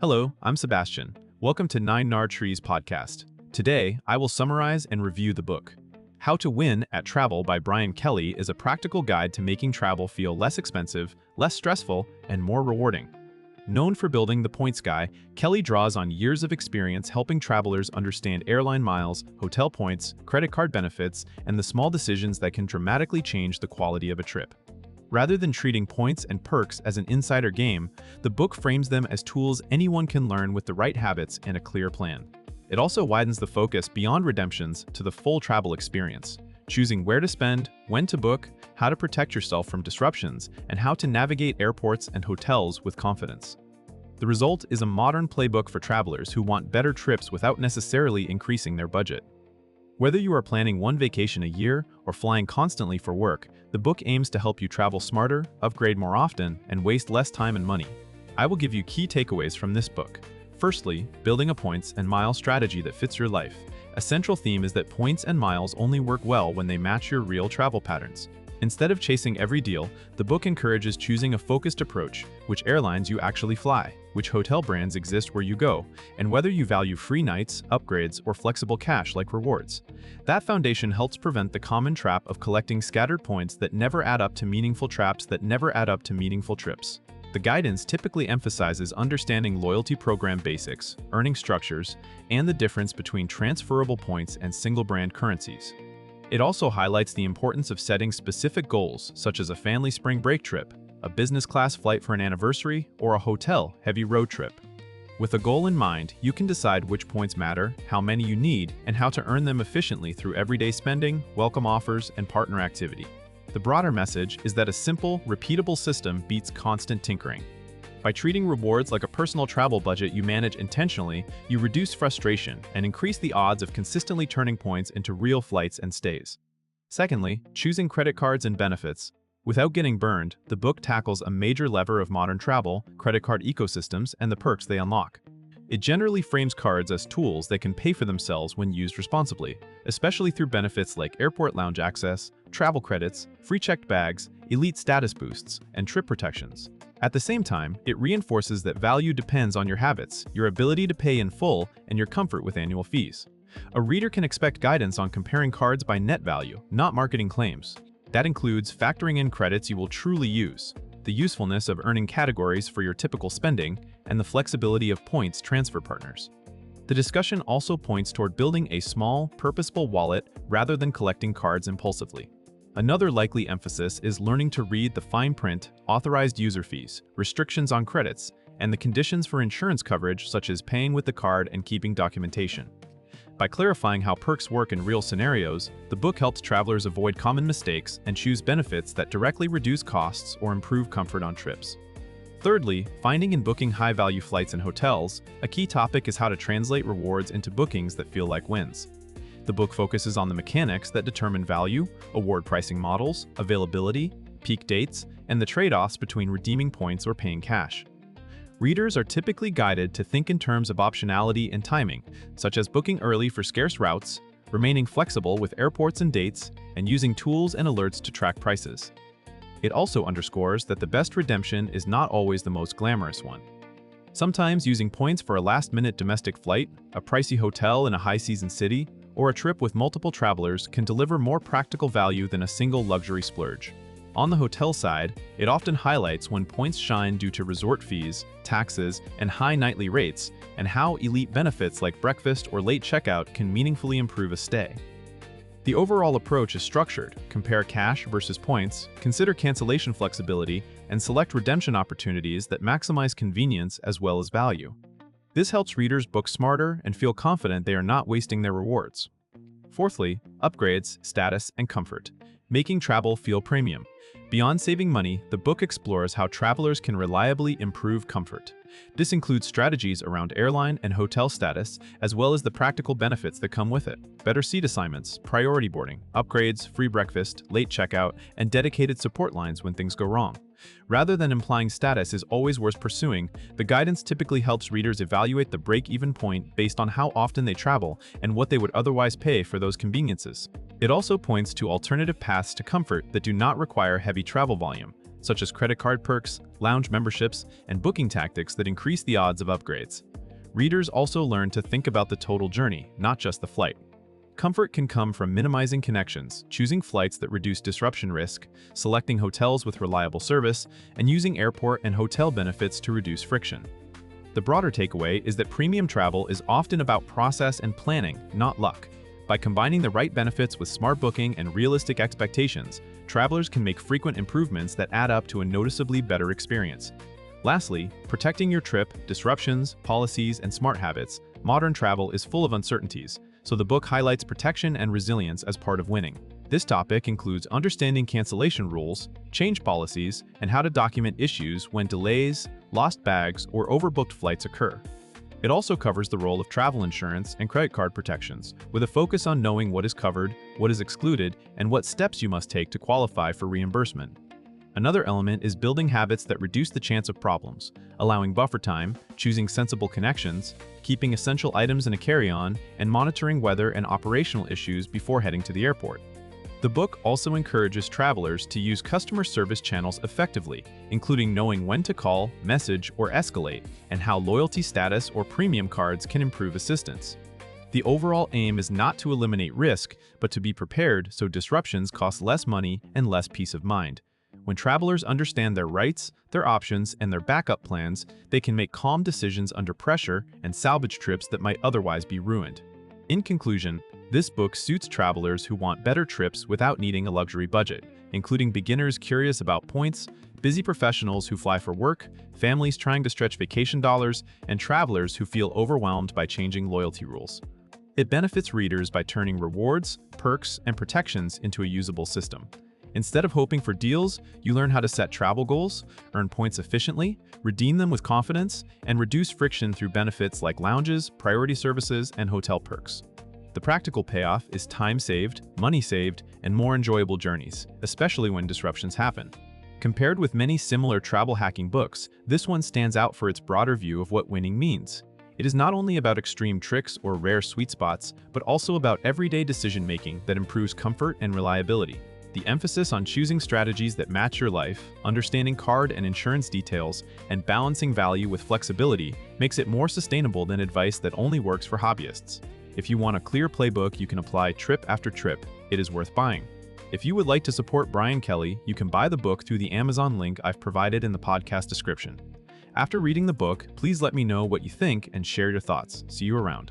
Hello, I'm Sebastian. Welcome to Nine Nar Trees podcast. Today, I will summarize and review the book. How to Win at Travel by Brian Kelly is a practical guide to making travel feel less expensive, less stressful, and more rewarding. Known for building the points guy, Kelly draws on years of experience helping travelers understand airline miles, hotel points, credit card benefits, and the small decisions that can dramatically change the quality of a trip. Rather than treating points and perks as an insider game, the book frames them as tools anyone can learn with the right habits and a clear plan. It also widens the focus beyond redemptions to the full travel experience, choosing where to spend, when to book, how to protect yourself from disruptions, and how to navigate airports and hotels with confidence. The result is a modern playbook for travelers who want better trips without necessarily increasing their budget. Whether you are planning one vacation a year or flying constantly for work, the book aims to help you travel smarter, upgrade more often, and waste less time and money. I will give you key takeaways from this book. Firstly, building a points and miles strategy that fits your life. A central theme is that points and miles only work well when they match your real travel patterns. Instead of chasing every deal, the book encourages choosing a focused approach, which airlines you actually fly, which hotel brands exist where you go, and whether you value free nights, upgrades, or flexible cash like rewards. That foundation helps prevent the common trap of collecting scattered points that never add up to meaningful trips. The guidance typically emphasizes understanding loyalty program basics, earning structures, and the difference between transferable points and single-brand currencies. It also highlights the importance of setting specific goals, such as a family spring break trip, a business class flight for an anniversary, or a hotel-heavy road trip. With a goal in mind, you can decide which points matter, how many you need, and how to earn them efficiently through everyday spending, welcome offers, and partner activity. The broader message is that a simple, repeatable system beats constant tinkering. By treating rewards like a personal travel budget you manage intentionally, you reduce frustration and increase the odds of consistently turning points into real flights and stays. Secondly, choosing credit cards and benefits. Without getting burned, the book tackles a major lever of modern travel, credit card ecosystems, and the perks they unlock. It generally frames cards as tools that can pay for themselves when used responsibly, especially through benefits like airport lounge access, travel credits, free checked bags, elite status boosts, and trip protections. At the same time, it reinforces that value depends on your habits, your ability to pay in full, and your comfort with annual fees. A reader can expect guidance on comparing cards by net value, not marketing claims. That includes factoring in credits you will truly use, the usefulness of earning categories for your typical spending, and the flexibility of points transfer partners. The discussion also points toward building a small, purposeful wallet rather than collecting cards impulsively. Another likely emphasis is learning to read the fine print, authorized user fees, restrictions on credits, and the conditions for insurance coverage such as paying with the card and keeping documentation. By clarifying how perks work in real scenarios, the book helps travelers avoid common mistakes and choose benefits that directly reduce costs or improve comfort on trips. Thirdly, finding and booking high-value flights and hotels. A key topic is how to translate rewards into bookings that feel like wins. The book focuses on the mechanics that determine value, award pricing models, availability, peak dates, and the trade-offs between redeeming points or paying cash. Readers are typically guided to think in terms of optionality and timing, such as booking early for scarce routes, remaining flexible with airports and dates, and using tools and alerts to track prices. It also underscores that the best redemption is not always the most glamorous one. Sometimes using points for a last-minute domestic flight, a pricey hotel in a high-season city, or a trip with multiple travelers can deliver more practical value than a single luxury splurge. On the hotel side, it often highlights when points shine due to resort fees, taxes, and high nightly rates, and how elite benefits like breakfast or late checkout can meaningfully improve a stay. The overall approach is structured: compare cash versus points, consider cancellation flexibility, and select redemption opportunities that maximize convenience as well as value. This helps readers book smarter and feel confident they are not wasting their rewards. Fourthly, upgrades, status, and comfort, making travel feel premium. Beyond saving money, the book explores how travelers can reliably improve comfort. This includes strategies around airline and hotel status, as well as the practical benefits that come with it: better seat assignments, priority boarding, upgrades, free breakfast, late checkout, and dedicated support lines when things go wrong. Rather than implying status is always worth pursuing, the guidance typically helps readers evaluate the break-even point based on how often they travel and what they would otherwise pay for those conveniences. It also points to alternative paths to comfort that do not require heavy travel volume, such as credit card perks, lounge memberships, and booking tactics that increase the odds of upgrades. Readers also learn to think about the total journey, not just the flight. Comfort can come from minimizing connections, choosing flights that reduce disruption risk, selecting hotels with reliable service, and using airport and hotel benefits to reduce friction. The broader takeaway is that premium travel is often about process and planning, not luck. By combining the right benefits with smart booking and realistic expectations, travelers can make frequent improvements that add up to a noticeably better experience. Lastly, protecting your trip, disruptions, policies, and smart habits, modern travel is full of uncertainties, so the book highlights protection and resilience as part of winning. This topic includes understanding cancellation rules, change policies, and how to document issues when delays, lost bags, or overbooked flights occur. It also covers the role of travel insurance and credit card protections, with a focus on knowing what is covered, what is excluded, and what steps you must take to qualify for reimbursement. Another element is building habits that reduce the chance of problems, allowing buffer time, choosing sensible connections, keeping essential items in a carry-on, and monitoring weather and operational issues before heading to the airport. The book also encourages travelers to use customer service channels effectively, including knowing when to call, message, or escalate, and how loyalty status or premium cards can improve assistance. The overall aim is not to eliminate risk, but to be prepared so disruptions cost less money and less peace of mind. When travelers understand their rights, their options, and their backup plans, they can make calm decisions under pressure and salvage trips that might otherwise be ruined. In conclusion, this book suits travelers who want better trips without needing a luxury budget, including beginners curious about points, busy professionals who fly for work, families trying to stretch vacation dollars, and travelers who feel overwhelmed by changing loyalty rules. It benefits readers by turning rewards, perks, and protections into a usable system. Instead of hoping for deals, you learn how to set travel goals, earn points efficiently, redeem them with confidence, and reduce friction through benefits like lounges, priority services, and hotel perks. The practical payoff is time saved, money saved, and more enjoyable journeys, especially when disruptions happen. Compared with many similar travel hacking books, this one stands out for its broader view of what winning means. It is not only about extreme tricks or rare sweet spots, but also about everyday decision-making that improves comfort and reliability. The emphasis on choosing strategies that match your life, understanding card and insurance details, and balancing value with flexibility makes it more sustainable than advice that only works for hobbyists. If you want a clear playbook you can apply trip after trip, it is worth buying. If you would like to support Brian Kelly, you can buy the book through the Amazon link I've provided in the podcast description. After reading the book, please let me know what you think and share your thoughts. See you around.